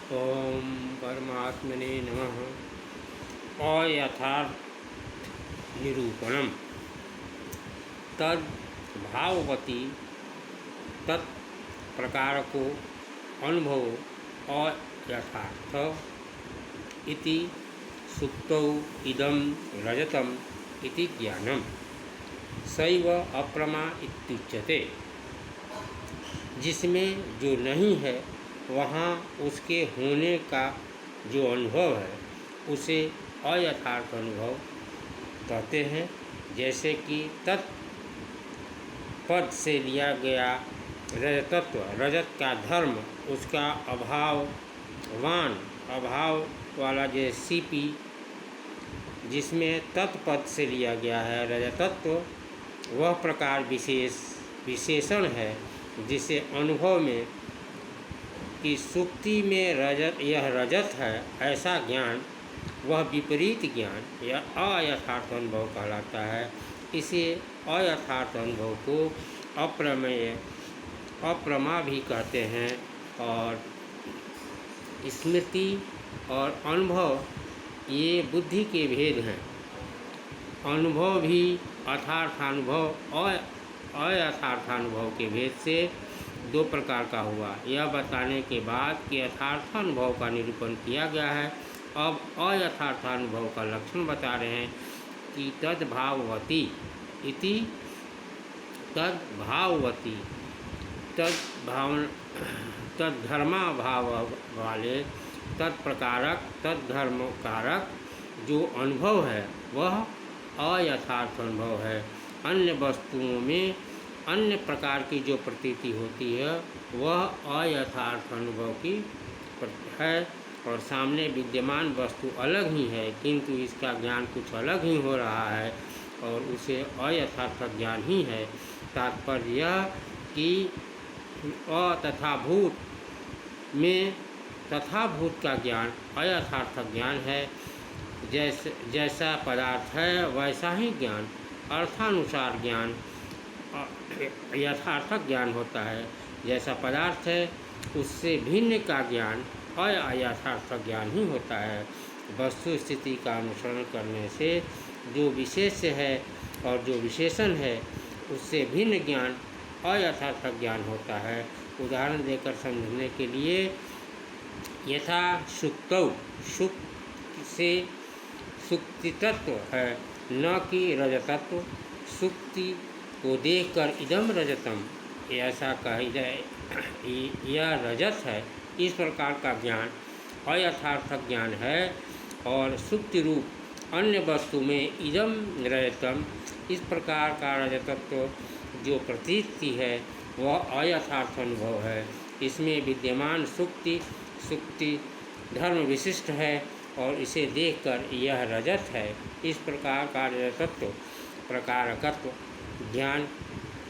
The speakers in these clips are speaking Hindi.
ओम परमात्मने नमः। अयथार्थ निरूपणम तद भाववती तत्प्रकार को अनुभव अयथार्थ इति सुप्तौ इदम रजतम इति ज्ञानम सैव अप्रमा इत्युच्यते। जिसमें जो नहीं है वहाँ उसके होने का जो अनुभव है उसे अयथार्थ अनुभव कहते हैं। जैसे कि तत्पद से लिया गया रजतत्व, रजत का धर्म, उसका अभाव वाला जो सीपी जिसमें तत्पद से लिया गया है रजतत्व, वह प्रकार विशेषण है जिसे अनुभव में कि सुक्ति में यह रजत है ऐसा ज्ञान, वह विपरीत ज्ञान या अयथार्थ अनुभव कहलाता है। इसे अयथार्थ अनुभव को अप्रमा भी कहते हैं। और स्मृति और अनुभव ये बुद्धि के भेद हैं। अनुभव भी अथार्थानुभव और अयथार्थानुभव के भेद से दो प्रकार का हुआ। यह बताने के बाद कि यथार्थानुभव का निरूपण किया गया है, अब अयथार्थानुभव का लक्षण बता रहे हैं कि तद्भाववती इति तद्भाववती तद्धर्मा भाव वाले तत्प्रकारक तद्धर्मकारक जो अनुभव है वह अयथार्थ अनुभव है। अन्य वस्तुओं में अन्य प्रकार की जो प्रतीति होती है वह अयथार्थ अनुभव की है और सामने विद्यमान वस्तु अलग ही है, किंतु इसका ज्ञान कुछ अलग ही हो रहा है और उसे अयथार्थ ज्ञान ही है। तात्पर्य यह कि तथाभूत में तथाभूत का ज्ञान अयथार्थ ज्ञान है। जैसा पदार्थ है वैसा ही ज्ञान, अर्थानुसार ज्ञान यथार्थक ज्ञान होता है। जैसा पदार्थ है उससे भिन्न का ज्ञान अयथार्थक ज्ञान ही होता है। वस्तु स्थिति का अनुसरण करने से जो विशेष है और जो विशेषण है उससे भिन्न ज्ञान अयथार्थक ज्ञान होता है। उदाहरण देकर समझने के लिए, यथा सुक्तौ, सुक्त से सुक्ति तत्व है न कि रजतत्व। सुक्ति को देखकर इदम रजतम ऐसा कही जाए यह रजत है, इस प्रकार का ज्ञान अयथार्थक ज्ञान है। और सुक्ति रूप अन्य वस्तु में इदम रजतम इस प्रकार का रजतत्व जो प्रतीति है वह अयथार्थ अनुभव है। इसमें विद्यमान सुक्ति धर्म विशिष्ट है और इसे देखकर यह रजत है, इस प्रकार का रजतत्व प्रकारकत्व ज्ञान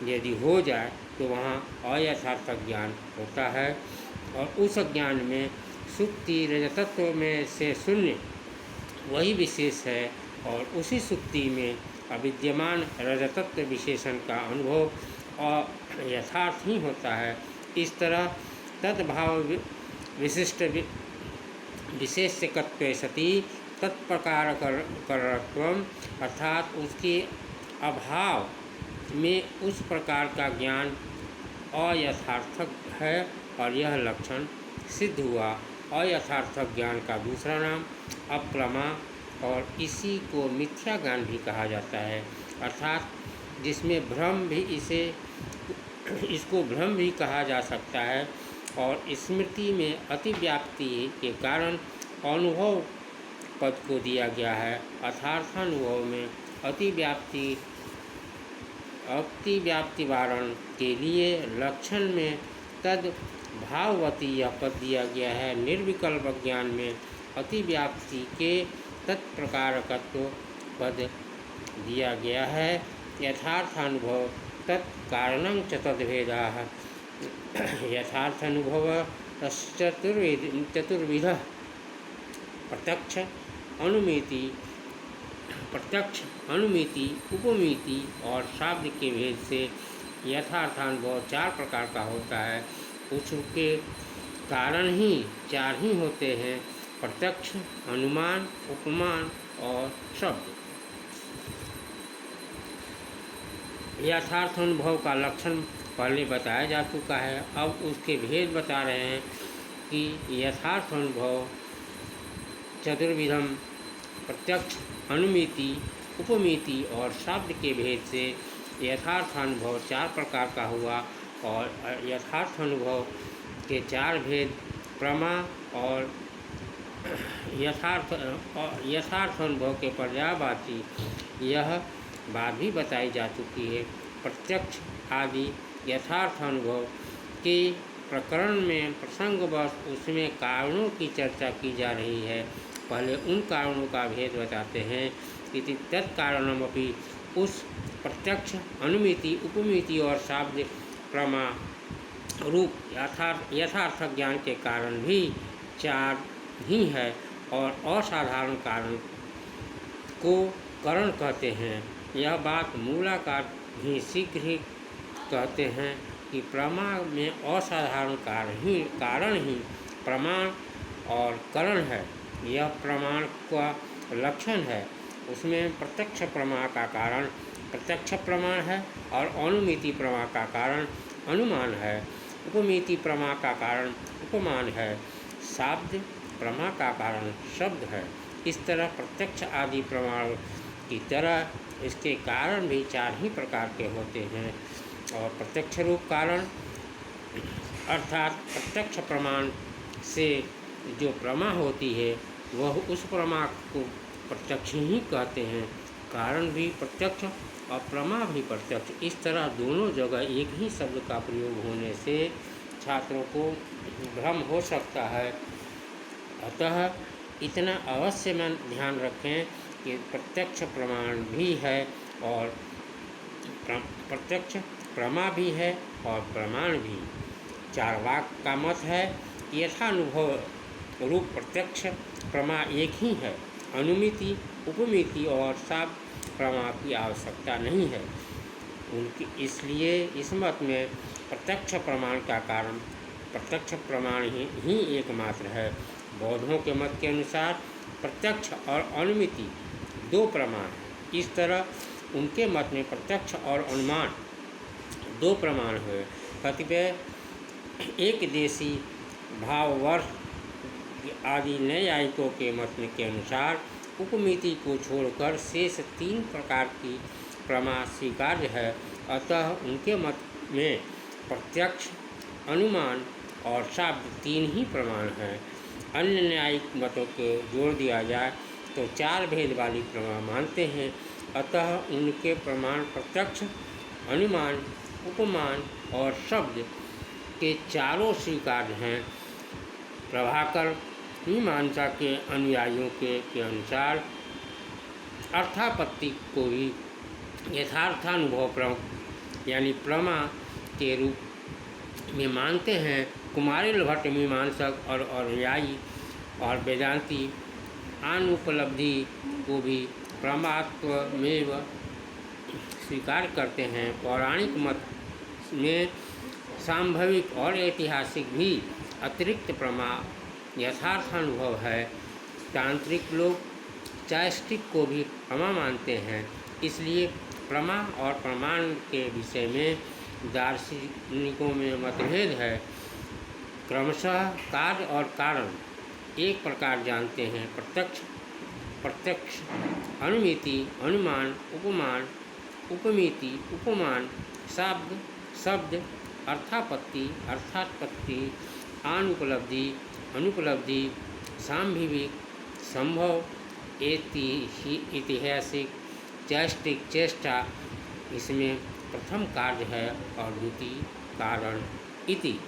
यदि हो जाए तो वहाँ अयथार्थक ज्ञान होता है। और उस ज्ञान में सुक्ति रजतत्व में से शून्य वही विशेष है और उसी सुक्ति में अविद्यमान रजतत्व विशेषण का अनुभव यथार्थ ही होता है। इस तरह तद्भाव विशिष्ट विशेष्यकत्वे सति तत्प्रकारकत्व अर्थात उसके अभाव में उस प्रकार का ज्ञान अयथार्थक है और यह लक्षण सिद्ध हुआ। अयथार्थक ज्ञान का दूसरा नाम अप्रमा और इसी को मिथ्या ज्ञान भी कहा जाता है, अर्थात जिसमें भ्रम भी इसको भ्रम भी कहा जा सकता है। और स्मृति में अतिव्याप्ति के कारण अनुभव पद को दिया गया है। अर्थानुभव में अतिव्याप्ति वारण के लिए लक्षण में तद भाववती यह पद दिया गया है। निर्विकल्प ज्ञान में अतिव्याप्ति के तत्प्रकारकत्व पद दिया गया है। यथार्थानुभव तत्कारणं च तद्भेदाः यथार्थानुभव चतुर्विधः प्रत्यक्ष अनुमिति उपमिति और शाब्द के भेद से यथार्थानुभव चार प्रकार का होता है। उसके कारण ही चार ही होते हैं: प्रत्यक्ष, अनुमान, उपमान और शब्द। यथार्थ अनुभव का लक्षण पहले बताया जा चुका है। अब उसके भेद बता रहे हैं कि यथार्थ अनुभव चतुर्विधम: प्रत्यक्ष, अनुमिति, उपमिति और शब्द के भेद से यथार्थ अनुभव चार प्रकार का हुआ। और यथार्थ अनुभव के चार भेद प्रमा और यथार्थ अनुभव के पर्यायवाची यह बात भी बताई जा चुकी है। प्रत्यक्ष आदि यथार्थ अनुभव के प्रकरण में प्रसंगवश उसमें कारणों की चर्चा की जा रही है। पहले उन कारणों का भेद बताते हैं कि तत्कारणमपि, उस प्रत्यक्ष, अनुमिति, उपमिति और शाब्द प्रमा रूप यथार्थ ज्ञान के कारण भी चार ही है। और असाधारण कारण को करण कहते हैं। यह बात मूलाकार भी शीघ्र ही कहते हैं कि प्रमा में असाधारण कारण ही प्रमाण और करण है। यह प्रमाण का लक्षण है। उसमें प्रत्यक्ष प्रमा का कारण प्रत्यक्ष प्रमाण है और अनुमिति प्रमा का कारण अनुमान है। उपमिति प्रमा का कारण उपमान है। शाब्द प्रमा का कारण शब्द है। इस तरह प्रत्यक्ष आदि प्रमाण की तरह इसके कारण भी चार ही प्रकार के होते हैं। और प्रत्यक्ष रूप कारण अर्थात प्रत्यक्ष प्रमाण से जो प्रमा होती है वह उस प्रमा को प्रत्यक्ष ही कहते हैं। कारण भी प्रत्यक्ष और प्रमा भी प्रत्यक्ष। इस तरह दोनों जगह एक ही शब्द का प्रयोग होने से छात्रों को भ्रम हो सकता है। अतः इतना अवश्य में ध्यान रखें कि प्रत्यक्ष प्रमाण भी है और प्रत्यक्ष प्रमा भी है और प्रमाण भी। चार्वाक का मत है कि यथानुभव रूप प्रत्यक्ष प्रमा एक ही है। अनुमिति, उपमिति और शाब्द प्रमा की आवश्यकता नहीं है उनकी। इसलिए इस मत में प्रत्यक्ष प्रमाण का कारण प्रत्यक्ष प्रमाण ही एकमात्र है। बौद्धों के मत के अनुसार प्रत्यक्ष और अनुमिति दो प्रमाण हैं। इस तरह उनके मत में प्रत्यक्ष और अनुमान दो प्रमाण हुए। कतिपय एक देशी भाववर्ष आदि न्यायिकों के मत के अनुसार उपमिति को छोड़कर शेष तीन प्रकार की प्रमा स्वीकार्य है। अतः उनके मत में प्रत्यक्ष, अनुमान और शाब्द तीन ही प्रमाण हैं। अन्य न्यायिक मतों को जोड़ दिया जाए तो चार भेद वाली प्रमा मानते हैं। अतः उनके प्रमाण प्रत्यक्ष, अनुमान, उपमान और शब्द के चारों स्वीकार्य हैं। प्रभाकर मीमांसा के अनुयायियों के अनुसार अर्थापत्ति को ही यथार्थानुभव यानी प्रमा के रूप में मानते हैं। कुमारिल भट्ट मीमांसक और अनुयायी और वेदांती अनुपलब्धि को भी प्रमात्वमेव स्वीकार करते हैं। पौराणिक मत में सांभविक और ऐतिहासिक भी अतिरिक्त प्रमा यथार्थानुभव है। तांत्रिक लोग चायष्टिक को भी प्रमा मानते हैं। इसलिए प्रमा और प्रमाण के विषय में दार्शनिकों में मतभेद है। क्रमशः कार्य और कारण एक प्रकार जानते हैं। प्रत्यक्ष, अनुमिति, अनुमान, उपमान, उपमिति, उपमान, शाब्द, शब्द, अर्थापत्ति, अर्थात्पत्ति, अनुपलब्धि, अनुपलब्धि, सांभविक, संभव, ऐतिहासिक, चैष्टिक, चेष्टा, इसमें प्रथम कार्य है और द्वितीय कारण इति।